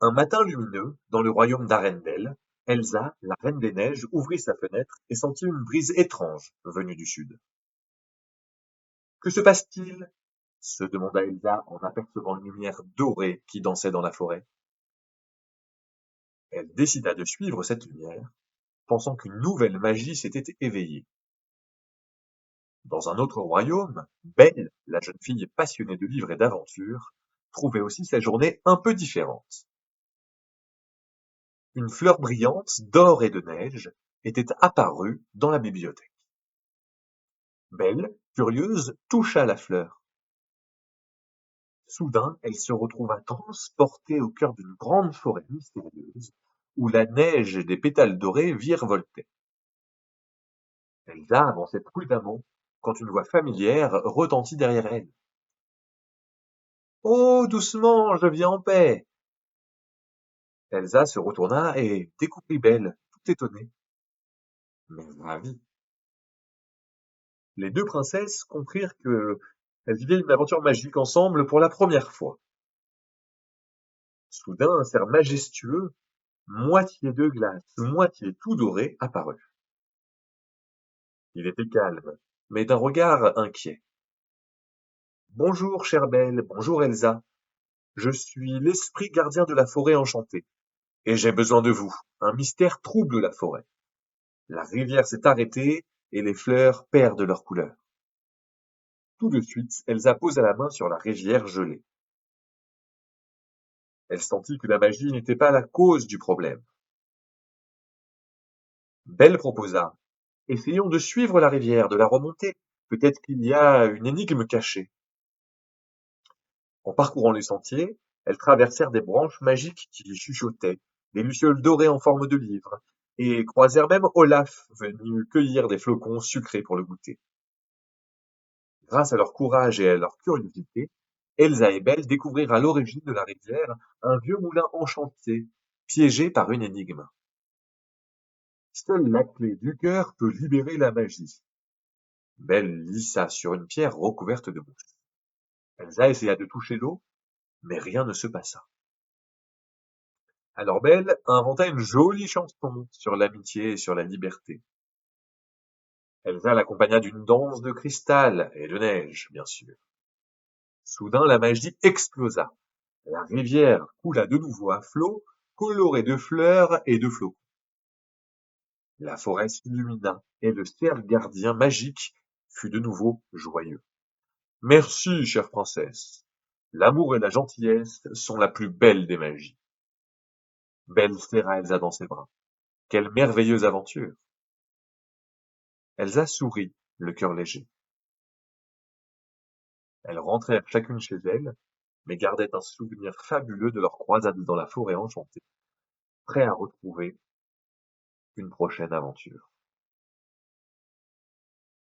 Un matin lumineux, dans le royaume d'Arendelle, Elsa, la reine des neiges, ouvrit sa fenêtre et sentit une brise étrange venue du sud. Que se passe-t-il? Se demanda Elsa en apercevant une lumière dorée qui dansait dans la forêt. Elle décida de suivre cette lumière, pensant qu'une nouvelle magie s'était éveillée. Dans un autre royaume, Belle, la jeune fille passionnée de livres et d'aventures, trouvait aussi sa journée un peu différente. Une fleur brillante d'or et de neige était apparue dans la bibliothèque. Belle, curieuse, toucha la fleur. Soudain, elle se retrouva transportée au cœur d'une grande forêt mystérieuse, où la neige et des pétales dorés virevoltaient. Elsa avançait prudemment quand une voix familière retentit derrière elle. Oh, doucement, je viens en paix. Elsa se retourna et découvrit Belle, tout étonnée, mais ravie. Les deux princesses comprirent que elles vivaient une aventure magique ensemble pour la première fois. Soudain, un cerf majestueux, moitié de glace, moitié tout doré, apparut. Il était calme, mais d'un regard inquiet. Bonjour, chère Belle, bonjour Elsa. Je suis l'esprit gardien de la forêt enchantée, et j'ai besoin de vous. Un mystère trouble la forêt. La rivière s'est arrêtée et les fleurs perdent leur couleur. Tout de suite, Elsa posa la main sur la rivière gelée. Elle sentit que la magie n'était pas la cause du problème. Belle proposa: essayons de suivre la rivière, de la remonter. Peut-être qu'il y a une énigme cachée. En parcourant les sentiers, elles traversèrent des branches magiques qui chuchotaient, des lucioles dorées en forme de livres, et croisèrent même Olaf, venu cueillir des flocons sucrés pour le goûter. Grâce à leur courage et à leur curiosité, Elsa et Belle découvrirent à l'origine de la rivière un vieux moulin enchanté, piégé par une énigme. Seule la clé du cœur peut libérer la magie. Belle lissa sur une pierre recouverte de mousse. Elsa essaya de toucher l'eau, mais rien ne se passa. Alors Belle inventa une jolie chanson sur l'amitié et sur la liberté. Elsa l'accompagna d'une danse de cristal et de neige, bien sûr. Soudain, la magie explosa. La rivière coula de nouveau à flot, colorée de fleurs et de flocons. La forêt s'illumina et le cerf gardien magique fut de nouveau joyeux. Merci, chère princesse. L'amour et la gentillesse sont la plus belle des magies. Belle serra Elsa dans ses bras. Quelle merveilleuse aventure! Elsa sourit, le cœur léger. Elles rentrèrent chacune chez elles, mais gardaient un souvenir fabuleux de leur croisade dans la forêt enchantée, prêts à retrouver une prochaine aventure.